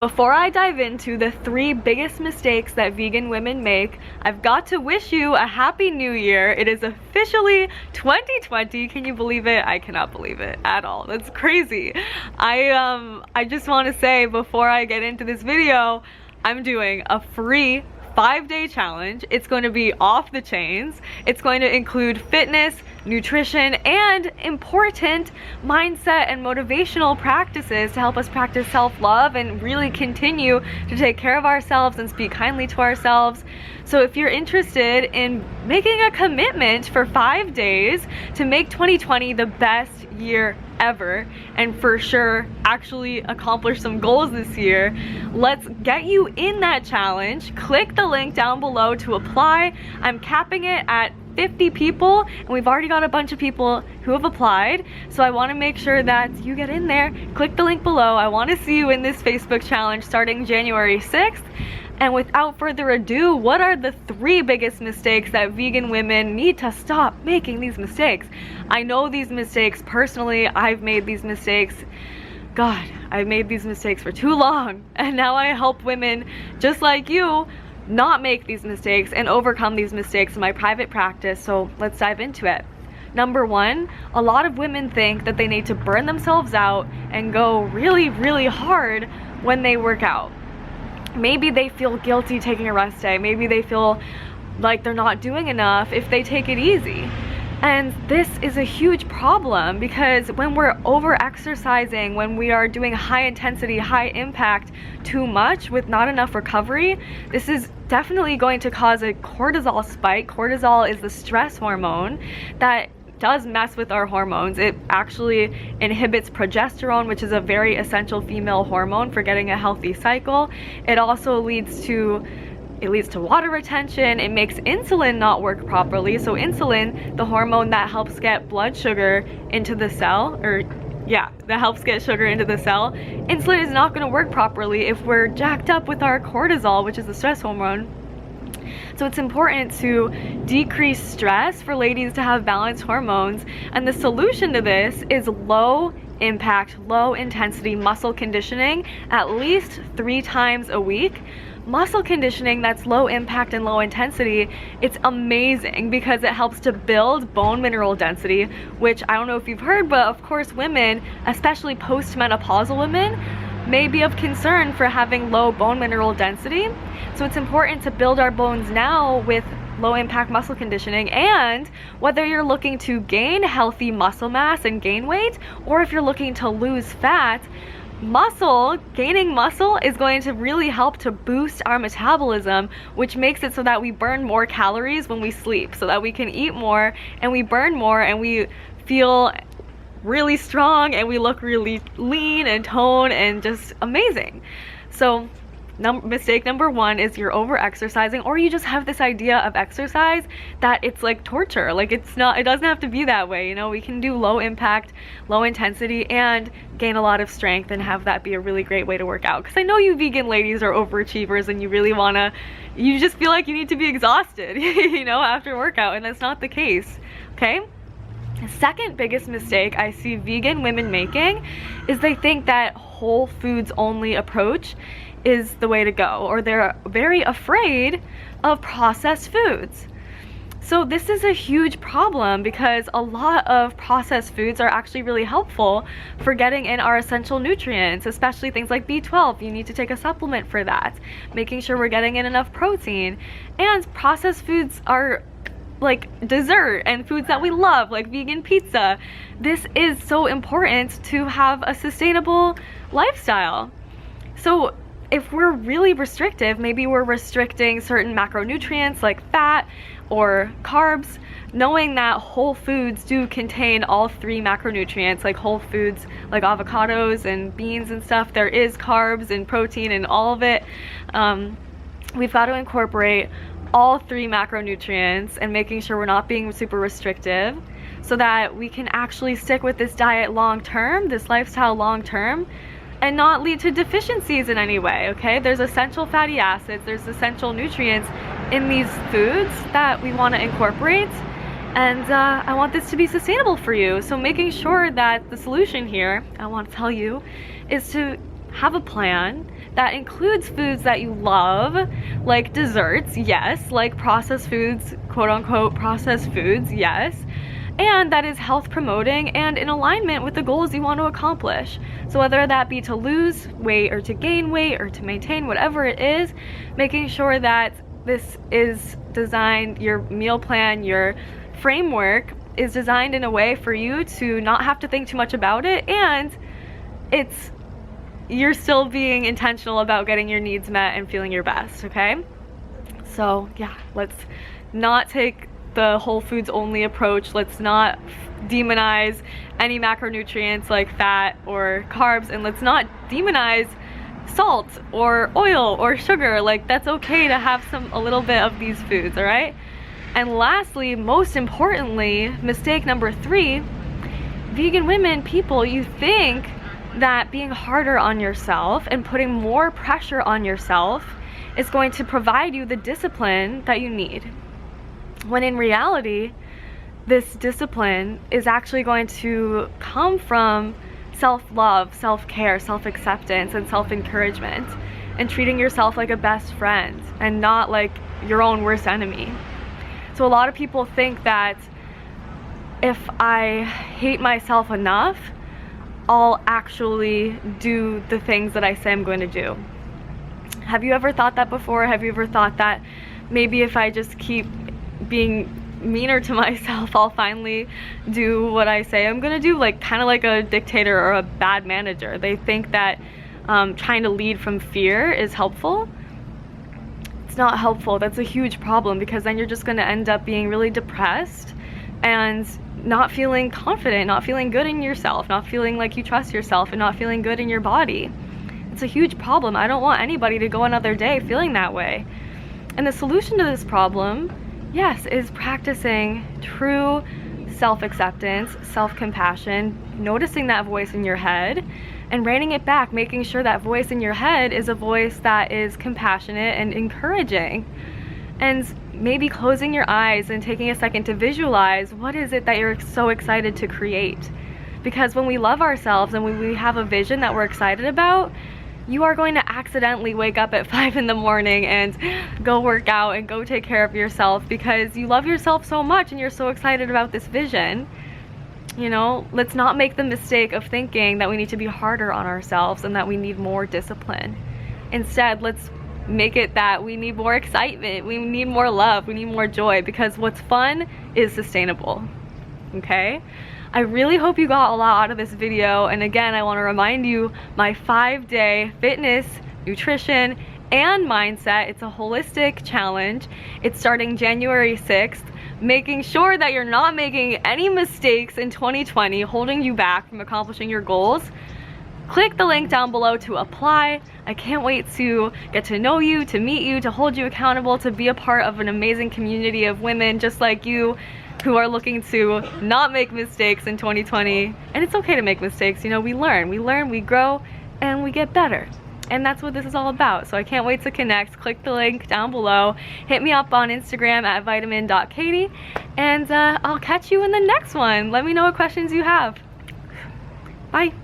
Before I dive into the 3 biggest mistakes that vegan women make, I've got to wish you a happy new year. It is officially 2020. Can you believe it? I cannot believe it at all. That's crazy. I just want to say before I get into this video, I'm doing a free 5-day challenge. It's going to be off the chains. It's going to include fitness, nutrition, and important mindset and motivational practices to help us practice self-love and really continue to take care of ourselves and speak kindly to ourselves. So if you're interested in making a commitment for 5 days to make 2020 the best year ever, and for sure actually accomplish some goals this year, let's get you in that challenge. Click the link down below to apply. I'm capping it at 50 people, and we've already got a bunch of people who have applied, so I want to make sure that you get in there. Click the link below. I want to see you in this Facebook challenge starting January 6th. And without further ado, what are the 3 biggest mistakes that vegan women need to stop making these mistakes? I know these mistakes personally. I've made these mistakes. God, I've made these mistakes for too long, and now I help women just like you not make these mistakes and overcome these mistakes in my private practice. So let's dive into it. Number 1, a lot of women think that they need to burn themselves out and go really, really hard when they work out. Maybe they feel guilty taking a rest day. Maybe they feel like they're not doing enough if they take it easy. And this is a huge problem, because when we're over exercising, when we are doing high intensity, high impact too much with not enough recovery, this is definitely going to cause a cortisol spike. Cortisol is the stress hormone that does mess with our hormones. It actually inhibits progesterone, which is a very essential female hormone for getting a healthy cycle. It also leads to water retention. It makes insulin not work properly. So insulin, the hormone that helps get blood sugar into the cell, that helps get sugar into the cell, insulin is not going to work properly if we're jacked up with our cortisol, which is the stress hormone. So it's important to decrease stress for ladies to have balanced hormones. And the solution to this is low impact, low intensity muscle conditioning at least 3 times a week. Muscle conditioning that's low impact and low intensity, it's amazing because it helps to build bone mineral density, which I don't know if you've heard, but of course women, especially postmenopausal women, may be of concern for having low bone mineral density. So it's important to build our bones now with low impact muscle conditioning. And whether you're looking to gain healthy muscle mass and gain weight, or if you're looking to lose fat, gaining muscle is going to really help to boost our metabolism, which makes it so that we burn more calories when we sleep, so that we can eat more and we burn more and we feel really strong and we look really lean and toned and just amazing. So mistake number 1 is you're over exercising, or you just have this idea of exercise that it's like torture. Like it doesn't have to be that way. You know, we can do low impact, low intensity and gain a lot of strength and have that be a really great way to work out. Because I know you vegan ladies are overachievers and you just feel like you need to be exhausted, you know, after workout, and that's not the case. Okay? The second biggest mistake I see vegan women making is they think that whole foods only approach is the way to go, or they're very afraid of processed foods. So this is a huge problem, because a lot of processed foods are actually really helpful for getting in our essential nutrients, especially things like B12. You need to take a supplement for that, making sure we're getting in enough protein. And processed foods are like dessert and foods that we love, like vegan pizza. This is so important to have a sustainable lifestyle. So if we're really restrictive, maybe we're restricting certain macronutrients like fat or carbs, knowing that whole foods do contain all 3 macronutrients, like whole foods like avocados and beans and stuff, there is carbs and protein and all of it. We've got to incorporate all 3 macronutrients and making sure we're not being super restrictive, so that we can actually stick with this diet long term, this lifestyle long term, and not lead to deficiencies in any way. Okay, there's essential fatty acids, there's essential nutrients in these foods that we want to incorporate, and I want this to be sustainable for you. So making sure that the solution here, I want to tell you, is to have a plan, that includes foods that you love, like desserts, yes, like processed foods, quote unquote processed foods, yes, and that is health promoting and in alignment with the goals you want to accomplish. So whether that be to lose weight or to gain weight or to maintain, whatever it is, making sure that this is designed, your meal plan, your framework is designed in a way for you to not have to think too much about it, and you're still being intentional about getting your needs met and feeling your best, okay? So yeah, let's not take the whole foods only approach. Let's not demonize any macronutrients like fat or carbs, and let's not demonize salt or oil or sugar. Like, that's okay to have a little bit of these foods, all right? And lastly, most importantly, mistake number 3, vegan women, people, you think that being harder on yourself and putting more pressure on yourself is going to provide you the discipline that you need. When in reality, this discipline is actually going to come from self-love, self-care, self-acceptance, and self-encouragement, and treating yourself like a best friend and not like your own worst enemy. So a lot of people think that if I hate myself enough, I'll actually do the things that I say I'm going to do. Have you ever thought that before? Have you ever thought that maybe if I just keep being meaner to myself, I'll finally do what I say I'm gonna do? Like, kind of like a dictator or a bad manager. They think that trying to lead from fear is helpful. It's not helpful. That's a huge problem, because then you're just gonna end up being really depressed and not feeling confident, not feeling good in yourself, not feeling like you trust yourself, and not feeling good in your body. It's a huge problem. I don't want anybody to go another day feeling that way. And the solution to this problem, yes, is practicing true self-acceptance, self-compassion, noticing that voice in your head and reining it back, making sure that voice in your head is a voice that is compassionate and encouraging. And maybe closing your eyes and taking a second to visualize what is it that you're so excited to create. Because when we love ourselves and when we have a vision that we're excited about, you are going to accidentally wake up at 5 in the morning and go work out and go take care of yourself because you love yourself so much and you're so excited about this vision. You know, let's not make the mistake of thinking that we need to be harder on ourselves and that we need more discipline. Instead, let's make it that we need more excitement, we need more love, we need more joy, because what's fun is sustainable, okay? I really hope you got a lot out of this video, and again, I want to remind you, my 5-day fitness, nutrition, and mindset, it's a holistic challenge. It's starting January 6th, making sure that you're not making any mistakes in 2020 holding you back from accomplishing your goals. Click the link down below to apply. I can't wait to get to know you, to meet you, to hold you accountable, to be a part of an amazing community of women just like you who are looking to not make mistakes in 2020. And it's okay to make mistakes, you know, we learn, we grow, and we get better. And that's what this is all about. So I can't wait to connect. Click the link down below. Hit me up on Instagram at vitamin.katie, and I'll catch you in the next one. Let me know what questions you have. Bye.